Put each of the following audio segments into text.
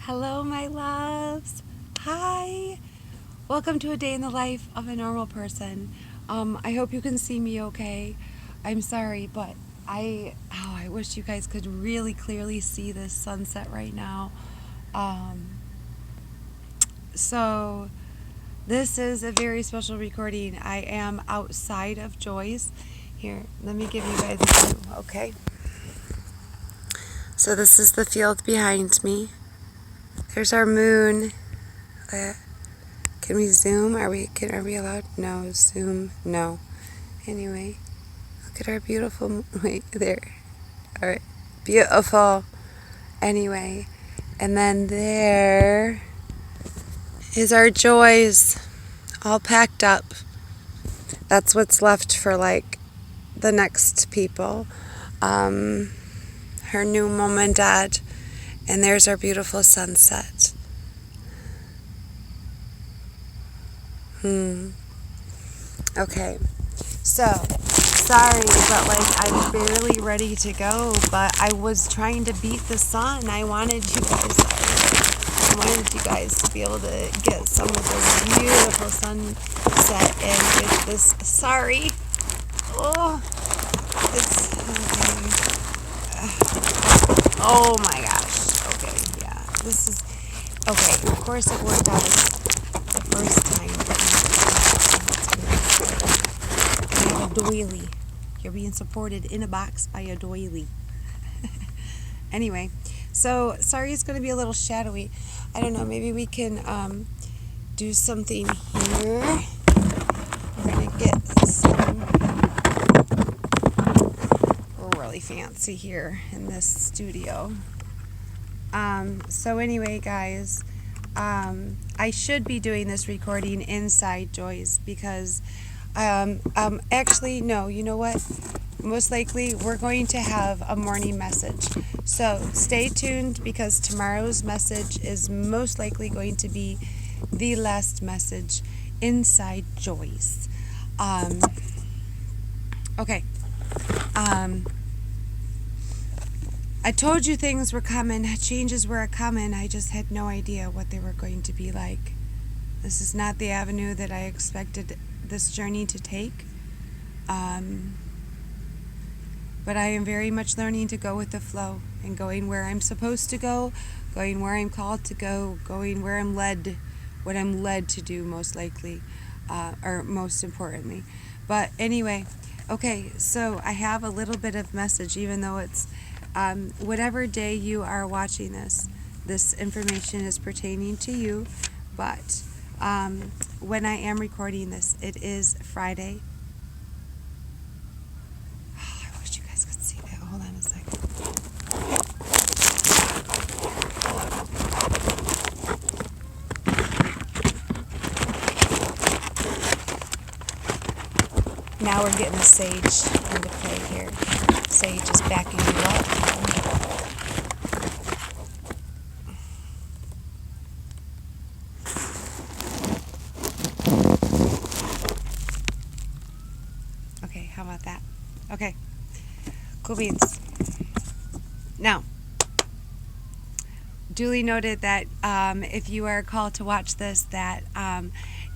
Hello, my loves. Hi. Welcome to a day in the life of a normal person. I hope you can see me okay. I'm sorry, but I wish you guys could really clearly see this sunset right now. So this is a very special recording. I am outside of Joy's. Here, let me give you guys a view, okay? So this is the field behind me. There's our moon. Can we zoom? Are we allowed? No, zoom. No. Anyway, look at our beautiful. Wait, there. All right, beautiful. Anyway, and then there is our Joys, all packed up. That's what's left for like the next people. Her new mom and dad, and there's our beautiful sunset. Okay, so sorry, but like I'm barely ready to go, but I was trying to beat the sun. I wanted you guys to be able to get some of this beautiful sunset and with this. Sorry. Oh, it's okay. Oh my gosh. Okay, yeah. This is okay. Of course, it worked out the first time. I have a doily. You're being supported in a box by a doily. Anyway, so sorry it's going to be a little shadowy. I don't know, maybe we can do something here. We're going to get some. We're really fancy here in this studio. So anyway, guys, I should be doing this recording inside Joy's because actually, no, you know what? Most likely we're going to have a morning message. So stay tuned because tomorrow's message is most likely going to be the last message inside Joy's. Okay. I told you things were coming, changes were coming. I just had no idea what they were going to be like. This is not the avenue that I expected this journey to take. But I am very much learning to go with the flow and going where I'm supposed to go, going where I'm called to go, going where I'm led, what I'm led to do most likely, or most importantly. But anyway, okay, so I have a little bit of message, even though it's whatever day you are watching this information is pertaining to you. But when I am recording this, it is Friday. Oh, I wish you guys could see that. Hold on a second. Now we're getting the sage into play here. Sage is backing you up. Okay, how about that? Okay, cool beans. Now, duly noted that if you are called to watch this, that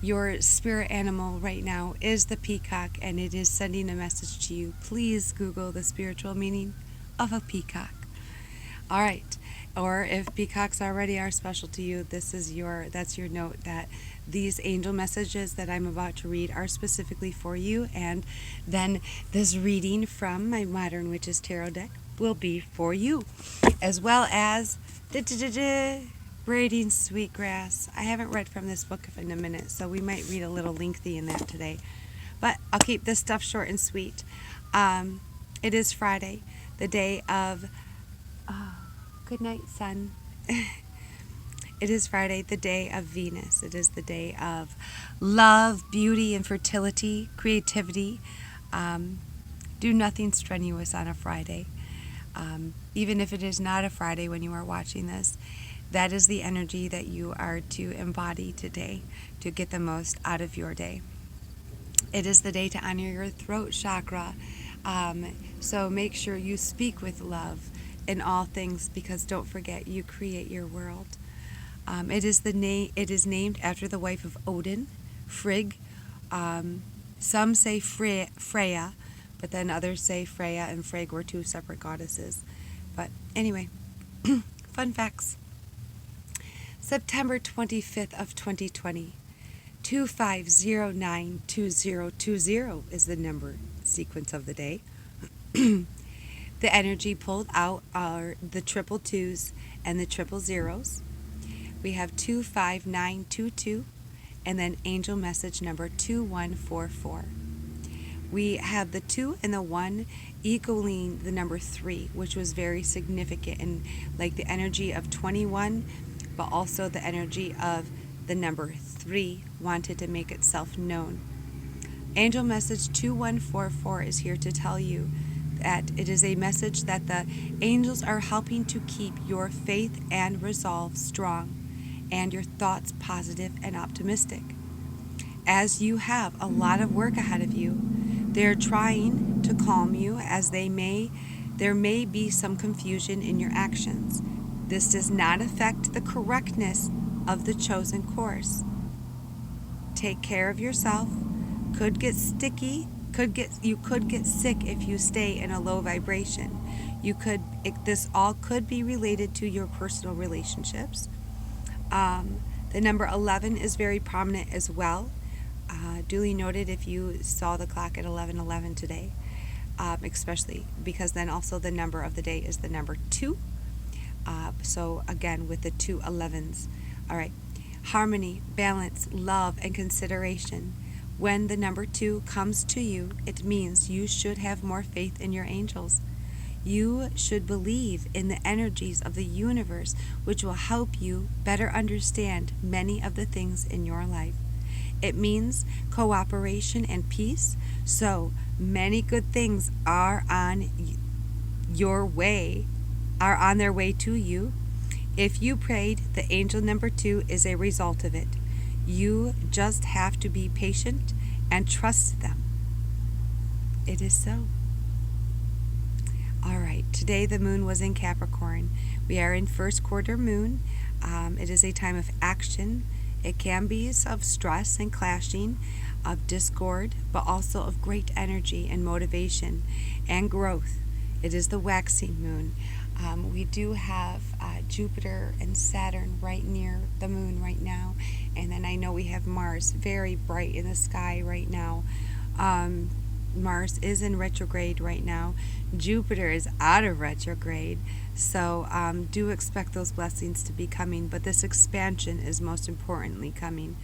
your spirit animal right now is the peacock, and it is sending a message to you. Please Google the spiritual meaning of a peacock. All right. Or if peacocks already are special to you, that's your note that these angel messages that I'm about to read are specifically for you, and then this reading from my Modern Witches Tarot deck will be for you, as well as Braiding Sweetgrass. I haven't read from this book in a minute, so we might read a little lengthy in that today. But I'll keep this stuff short and sweet. It is Friday, the day of... good night, sun. It is Friday, the day of Venus. It is the day of love, beauty, and fertility, creativity. Do nothing strenuous on a Friday. Even if it is not a Friday when you are watching this, that is the energy that you are to embody today to get the most out of your day. It is the day to honor your throat chakra. So make sure you speak with love in all things, because don't forget, you create your world. It is named after the wife of Odin, Frigg. Some say Freya, but then others say Freya and Frigg were two separate goddesses. But anyway, fun facts. September 25th of 2020, 25092020 is the number sequence of the day. The energy pulled out are the triple twos and the triple zeros. We have 25922 and then angel message number 2144. We have the 2 and the 1 equaling the number 3, which was very significant in like the energy of 21, but also the energy of the number 3 wanted to make itself known. Angel message 2144 is here to tell you that it is a message that the angels are helping to keep your faith and resolve strong and your thoughts positive and optimistic. As you have a lot of work ahead of you, they're trying to calm you as there may be some confusion in your actions. This does not affect the correctness of the chosen course. Take care of yourself. Could get sticky. You could get sick if you stay in a low vibration. This all could be related to your personal relationships. The number 11 is very prominent as well. Duly noted if you saw the clock at 11:11 today, especially because then also the number of the day is the number 2. So again with the 2 11s. All right. Harmony, balance, love, and consideration. When the number 2 comes to you, it means you should have more faith in your angels. You should believe in the energies of the universe, which will help you better understand many of the things in your life. It means cooperation and peace, so many good things are on their way to you. If you prayed, the angel number 2 is a result of it. You just have to be patient and trust them. It is so. All right, today the moon was in Capricorn. We are in first quarter moon. It is a time of action. It can be of stress and clashing, of discord, but also of great energy and motivation and growth. It is the waxing moon. We do have Jupiter and Saturn right near the moon right now. And then I know we have Mars very bright in the sky right now. Mars is in retrograde right now. Jupiter is out of retrograde. So do expect those blessings to be coming. But this expansion is most importantly coming.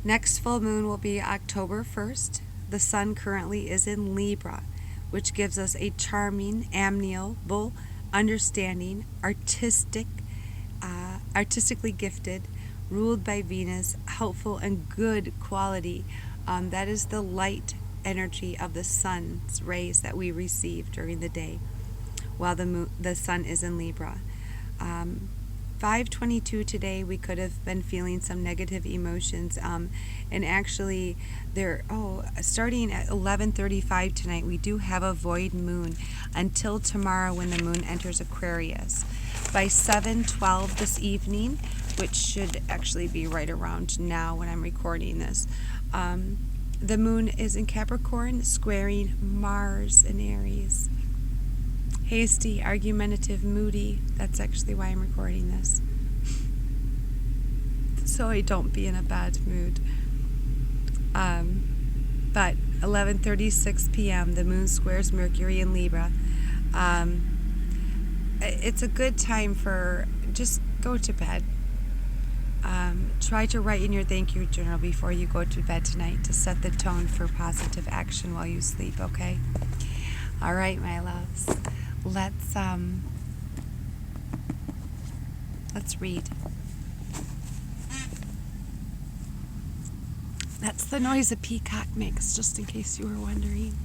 Next full moon will be October 1st. The sun currently is in Libra, which gives us a charming, amiable, understanding, artistically gifted, ruled by Venus, helpful and good quality. That is the light energy of the sun's rays that we receive during the day while the sun is in Libra. 5:22 today, we could have been feeling some negative emotions, and actually starting at 11:35 tonight, we do have a void moon until tomorrow when the moon enters Aquarius. By 7:12 this evening, which should actually be right around now when I'm recording this, the moon is in Capricorn, squaring Mars in Aries. Hasty, argumentative, moody. That's actually why I'm recording this. So I don't be in a bad mood. But 11:36 p.m., the moon squares Mercury in Libra. It's a good time for just go to bed. Try to write in your thank you journal before you go to bed tonight to set the tone for positive action while you sleep, okay? All right, my loves. Let's read. That's the noise a peacock makes, just in case you were wondering.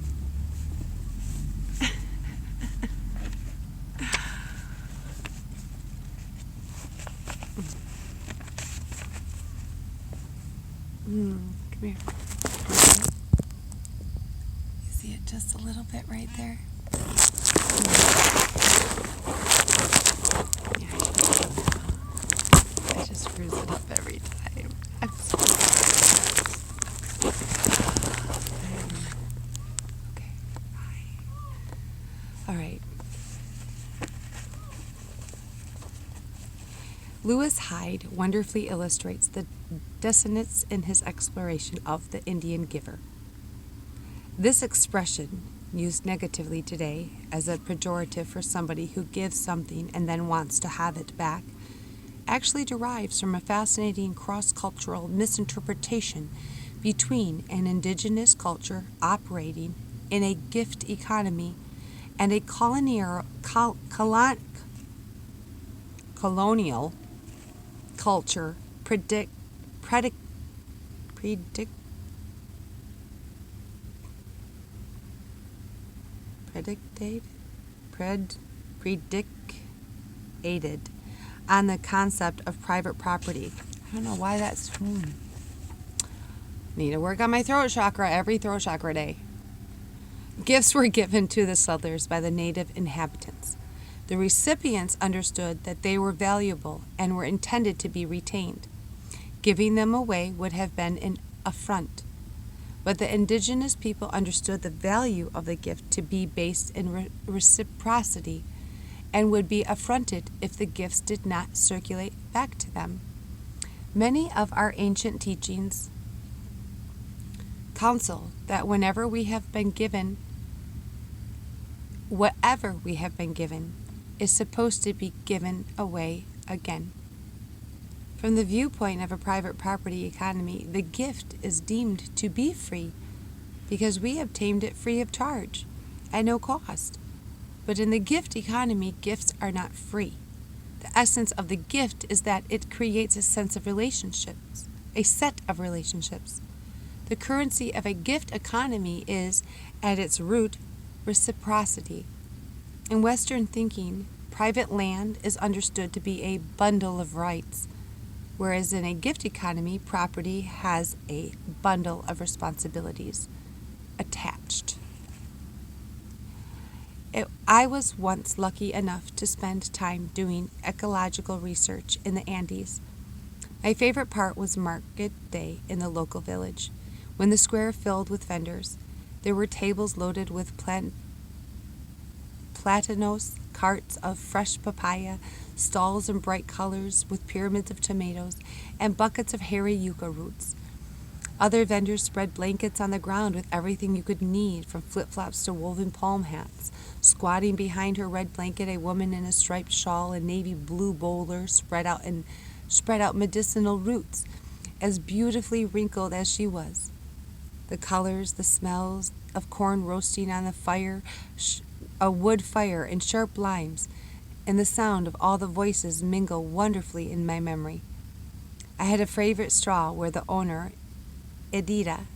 Come here. You see it just a little bit right there? All right. Lewis Hyde wonderfully illustrates the dissonance in his exploration of the Indian giver. This expression, used negatively today as a pejorative for somebody who gives something and then wants to have it back, actually derives from a fascinating cross-cultural misinterpretation between an indigenous culture operating in a gift economy and a colonial culture predicted on the concept of private property. I don't know why that's... Need to work on my throat chakra every throat chakra day. Gifts were given to the settlers by the native inhabitants. The recipients understood that they were valuable and were intended to be retained. Giving them away would have been an affront. But the indigenous people understood the value of the gift to be based in reciprocity and would be affronted if the gifts did not circulate back to them. Many of our ancient teachings counsel that whatever we have been given is supposed to be given away again. From the viewpoint of a private property economy, the gift is deemed to be free because we obtained it free of charge, at no cost. But in the gift economy, gifts are not free. The essence of the gift is that it creates a sense of relationships, a set of relationships. The currency of a gift economy is, at its root, reciprocity. In Western thinking, private land is understood to be a bundle of rights, whereas in a gift economy, property has a bundle of responsibilities attached. I was once lucky enough to spend time doing ecological research in the Andes. My favorite part was market day in the local village, when the square filled with vendors. There were tables loaded with platanos, carts of fresh papaya, stalls in bright colors with pyramids of tomatoes, and buckets of hairy yucca roots. Other vendors spread blankets on the ground with everything you could need, from flip-flops to woven palm hats. Squatting behind her red blanket, a woman in a striped shawl and navy blue bowler spread out medicinal roots, as beautifully wrinkled as she was. The colors, the smells of corn roasting on the fire, a wood fire, and sharp limes, and the sound of all the voices mingle wonderfully in my memory. I had a favorite straw where the owner, Edita,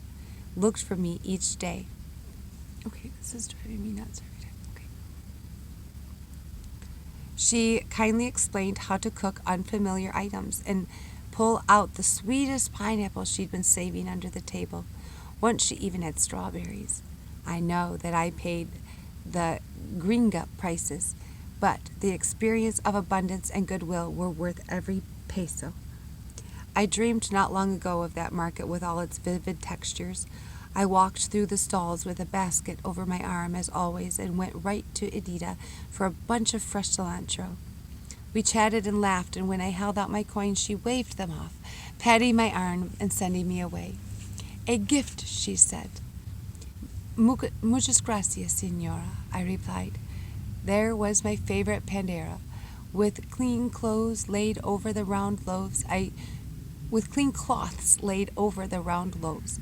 looked for me each day. Okay, this is driving me nuts every time. Okay. She kindly explained how to cook unfamiliar items and pull out the sweetest pineapple she'd been saving under the table. Once she even had strawberries. I know that I paid the gringa prices, but the experience of abundance and goodwill were worth every peso. I dreamed not long ago of that market with all its vivid textures. I walked through the stalls with a basket over my arm as always and went right to Edita for a bunch of fresh cilantro. We chatted and laughed, and when I held out my coins, she waved them off, patting my arm and sending me away. A gift, she said. Muchas gracias, señora, I replied. There was my favorite pandera, with clean cloths laid over the round loaves. With clean cloths laid over the round loaves.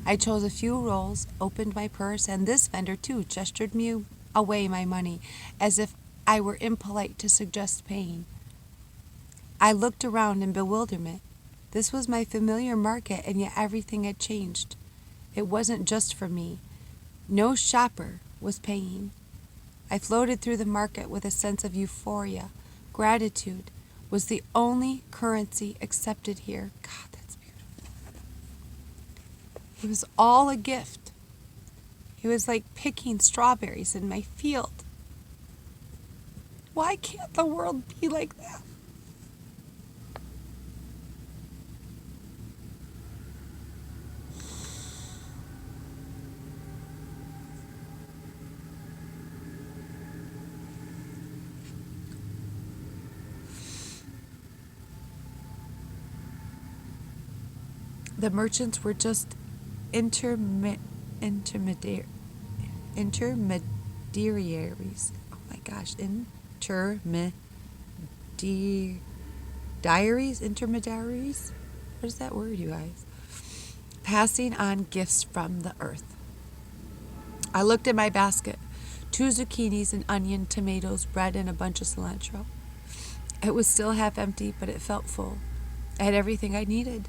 I chose a few rolls, opened my purse, and this vendor, too, gestured me away my money, as if I were impolite to suggest paying. I looked around in bewilderment. This was my familiar market, and yet everything had changed. It wasn't just for me. No shopper was paying. I floated through the market with a sense of euphoria. Gratitude was the only currency accepted here. God, that's beautiful. It was all a gift. It was like picking strawberries in my field. Why can't the world be like that? The merchants were just intermediaries. Oh my gosh, intermediaries? What is that word, you guys? Passing on gifts from the earth. I looked at my basket. 2 zucchinis, an onion, tomatoes, bread, and a bunch of cilantro. It was still half empty, but it felt full. I had everything I needed.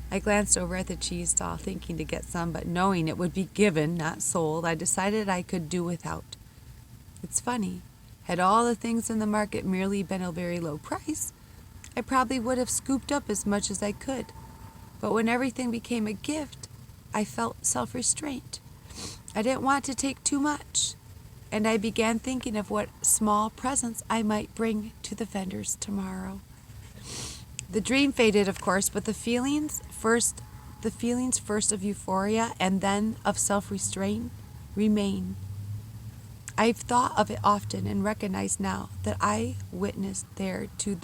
I glanced over at the cheese stall, thinking to get some, but knowing it would be given, not sold, I decided I could do without. It's funny. Had all the things in the market merely been a very low price, I probably would have scooped up as much as I could. But when everything became a gift, I felt self-restraint. I didn't want to take too much, and I began thinking of what small presents I might bring to the vendors tomorrow. The dream faded, of course, but the feelings first of euphoria and then of self-restraint remain. I've thought of it often and recognize now that I was witness there to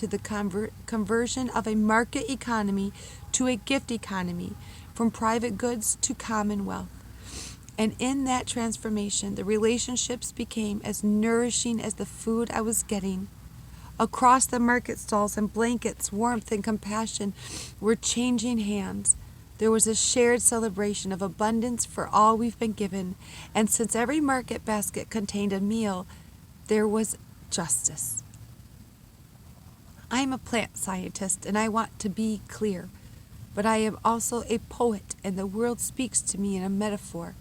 the conversion of a market economy to a gift economy, from private goods to commonwealth. And in that transformation, the relationships became as nourishing as the food I was getting. Across the market stalls and blankets, warmth and compassion were changing hands. There was a shared celebration of abundance for all we've been given, and since every market basket contained a meal, there was justice. I'm a plant scientist, and I want to be clear, but I am also a poet, and the world speaks to me in a metaphor.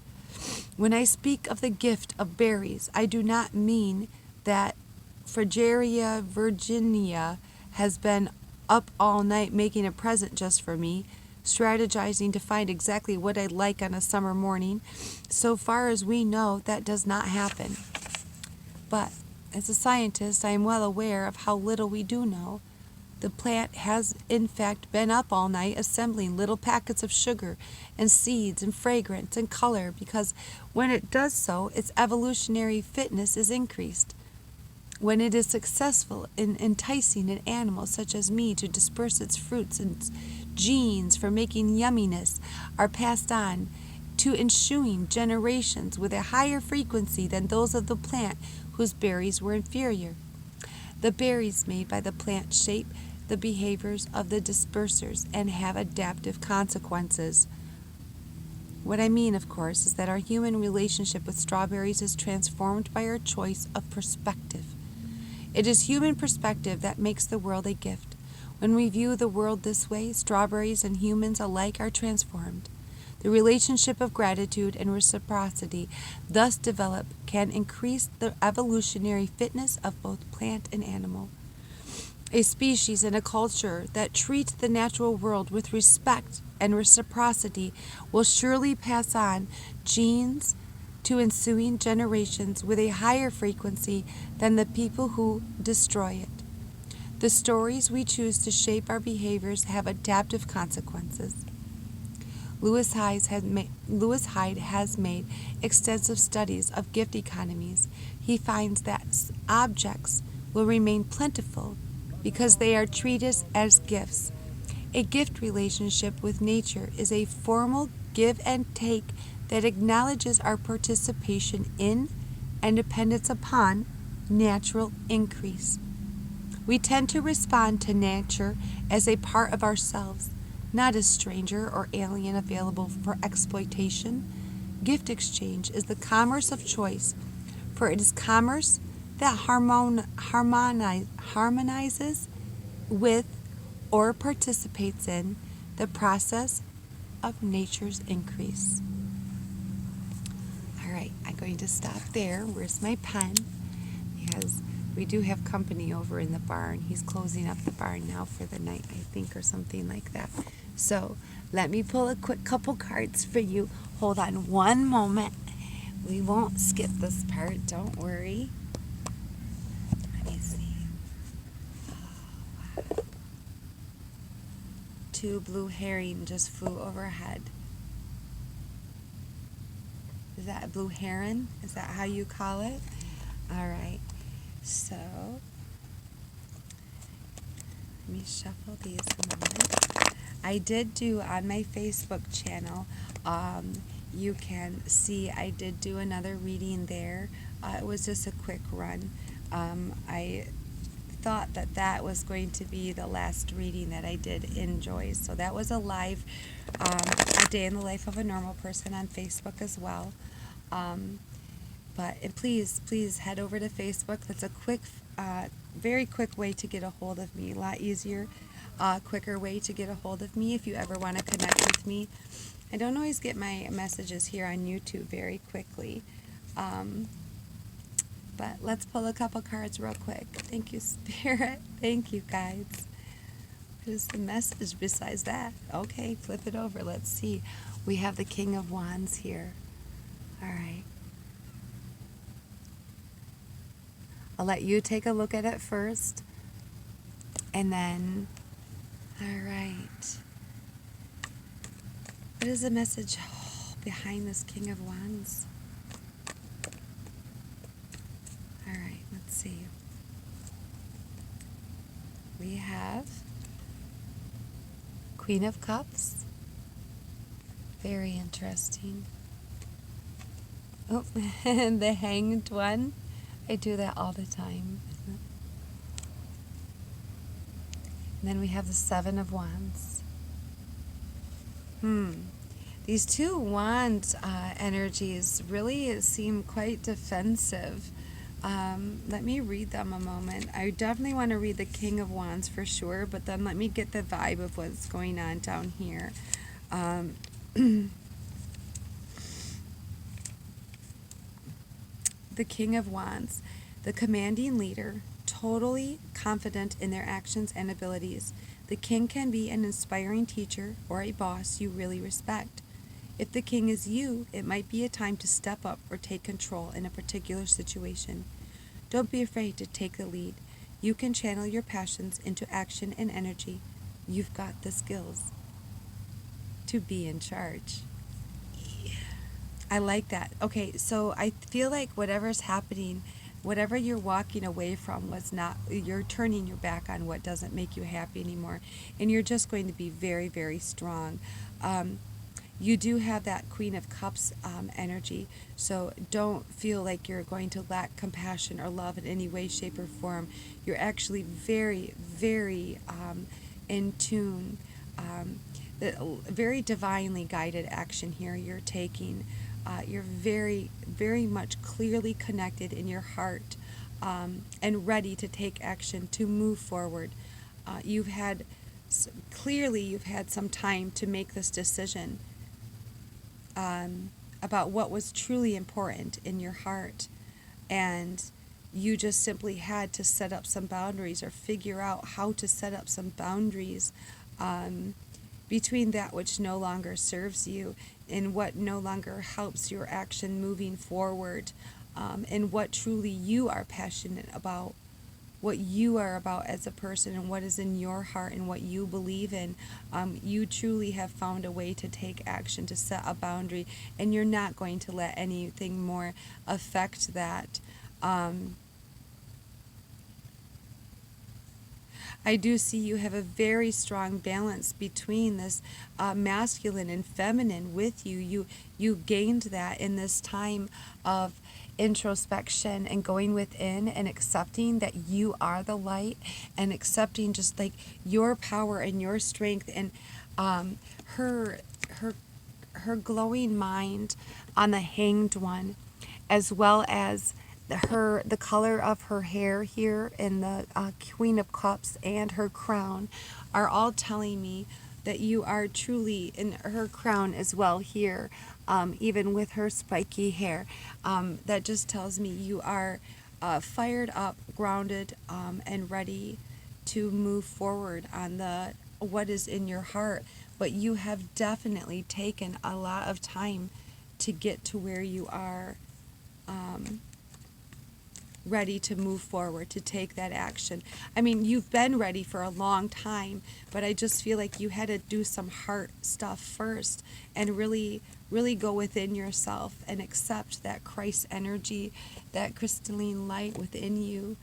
When I speak of the gift of berries, I do not mean that Fragaria Virginia has been up all night making a present just for me, strategizing to find exactly what I'd like on a summer morning. So far as we know, that does not happen. But as a scientist, I am well aware of how little we do know. The plant has, in fact, been up all night assembling little packets of sugar and seeds and fragrance and color, because when it does so, its evolutionary fitness is increased. When it is successful in enticing an animal such as me to disperse its fruits, and genes for making yumminess are passed on to ensuing generations with a higher frequency than those of the plant whose berries were inferior. The berries made by the plant shape the behaviors of the dispersers and have adaptive consequences. What I mean, of course, is that our human relationship with strawberries is transformed by our choice of perspective. It is human perspective that makes the world a gift. When we view the world this way, strawberries and humans alike are transformed. The relationship of gratitude and reciprocity thus developed can increase the evolutionary fitness of both plant and animal. A species and a culture that treats the natural world with respect and reciprocity will surely pass on genes to ensuing generations with a higher frequency than the people who destroy it. The stories we choose to shape our behaviors have adaptive consequences. Lewis Hyde has made extensive studies of gift economies. He finds that objects will remain plentiful because they are treated as gifts. A gift relationship with nature is a formal give and take that acknowledges our participation in and dependence upon natural increase. We tend to respond to nature as a part of ourselves, not as stranger or alien available for exploitation. Gift exchange is the commerce of choice, for it is commerce that harmonizes with or participates in the process of nature's increase. All right, I'm going to stop there. Where's my pen? Because we do have company over in the barn. He's closing up the barn now for the night, I think, or something like that. So let me pull a quick couple cards for you. Hold on one moment. We won't skip this part. Don't worry. Let me see. Oh, wow. 2 blue herring just flew overhead. Is that a blue heron? Is that how you call it? All right. So Let me shuffle these a moment. I did do on my Facebook channel, you can see I did do another reading there. It was just a quick run. I thought that that was going to be the last reading that I did enjoy. So that was a live, a day in the life of a normal person on Facebook as well. But please head over to Facebook. That's a quick, very quick way to get a hold of me. A lot easier, quicker way to get a hold of me if you ever want to connect with me. I don't always get my messages here on YouTube very quickly. But let's pull a couple cards real quick. Thank you, Spirit. Thank you, guys. What is the message besides that? Okay, flip it over. Let's see. We have the King of Wands here. All right. I'll let you take a look at it first. And then, all right. What is the message behind this King of Wands? All right, let's see. We have Queen of Cups. Very interesting. Oh, and the Hanged One. I do that all the time. And then we have the Seven of Wands. These two wand energies really seem quite defensive. Let me read them a moment. I definitely want to read the King of Wands for sure, but then let me get the vibe of what's going on down here. The King of Wands, the commanding leader, totally confident in their actions and abilities. The king can be an inspiring teacher or a boss you really respect. If the king is you, it might be a time to step up or take control in a particular situation. Don't be afraid to take the lead. You can channel your passions into action and energy. You've got the skills to be in charge. I like that. Okay, so I feel like whatever's happening, whatever you're walking away from was not, you're turning your back on what doesn't make you happy anymore. And you're just going to be very, very strong. You do have that Queen of Cups energy, so don't feel like you're going to lack compassion or love in any way, shape, or form. You're actually very, very in tune, very divinely guided action here you're taking. You're very, very much clearly connected in your heart and ready to take action, to move forward. You've had some time to make this decision about what was truly important in your heart, and you just simply had to set up some boundaries or figure out how to set up some boundaries between that which no longer serves you and what no longer helps your action moving forward, and what truly you are passionate about, what you are about as a person and what is in your heart and what you believe in. You truly have found a way to take action, to set a boundary, and you're not going to let anything more affect that. I do see you have a very strong balance between this masculine and feminine with you. You gained that in this time of introspection and going within and accepting that you are the light, and accepting just like your power and your strength, and her glowing mind on the Hanged One, as well as the color of her hair here in the Queen of Cups and her crown are all telling me that you are truly in her crown as well here, even with her spiky hair. That just tells me you are fired up, grounded, and ready to move forward on what is in your heart. But you have definitely taken a lot of time to get to where you are, ready to move forward, to take that action. I mean, you've been ready for a long time, but I just feel like you had to do some heart stuff first and really, really go within yourself and accept that Christ energy, that crystalline light within you,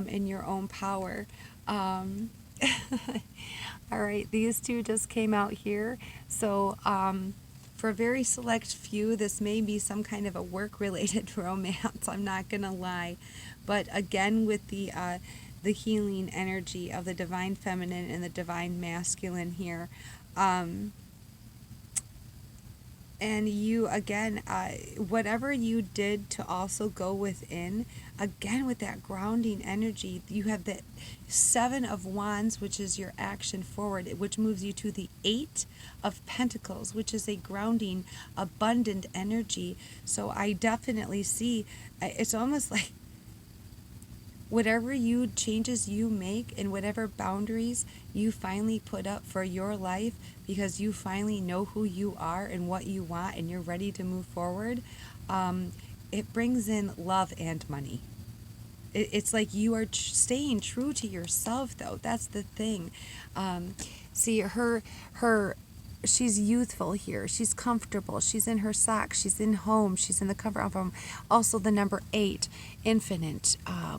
in your own power. All right, these two just came out here. So, for a very select few, this may be some kind of a work-related romance. I'm not gonna lie, but again, with the healing energy of the divine feminine and the divine masculine here, um, and you again, whatever you did to also go within, again with that grounding energy, you have the 7 of Wands, which is your action forward, which moves you to the 8 of Pentacles, which is a grounding abundant energy. So I definitely see, it's almost like whatever you changes you make and whatever boundaries you finally put up for your life, because you finally know who you are and what you want and you're ready to move forward, it brings in love and money. It's like you are staying true to yourself, though. That's the thing. See, her she's youthful here. She's comfortable. She's in her socks. She's in home. She's in the comfort of home. Also, the number 8, infinite,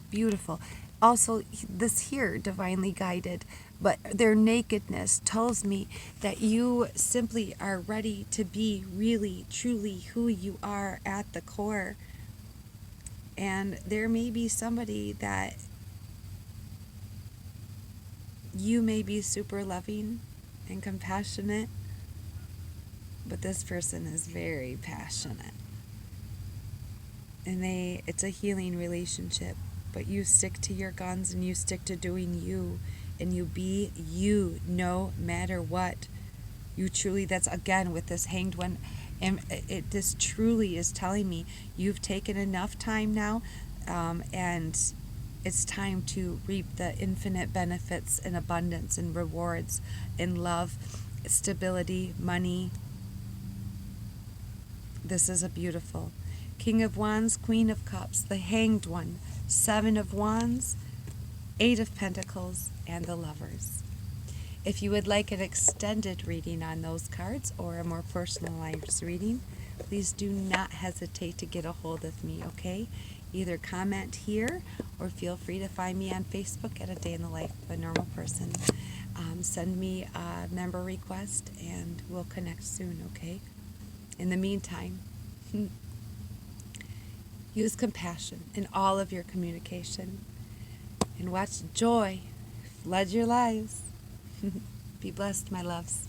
beautiful. Also, this here, divinely guided. But their nakedness tells me that you simply are ready to be really, truly who you are at the core. And there may be somebody that you may be super loving and compassionate, but this person is very passionate. And it's a healing relationship, but you stick to your guns and you stick to doing you, and you be you no matter what. You truly, that's again with this Hanged One, and this truly is telling me you've taken enough time now, and it's time to reap the infinite benefits and abundance and rewards in love, stability, money. This is a beautiful King of Wands, Queen of Cups, the Hanged One, 7 of Wands, 8 of Pentacles, and the Lovers. If you would like an extended reading on those cards or a more personalized reading, please do not hesitate to get a hold of me, okay? Either comment here or feel free to find me on Facebook at A Day in the Life of a Normal Person. Send me a member request and we'll connect soon, okay? In the meantime, use compassion in all of your communication and watch joy flood your lives. Be blessed, my loves.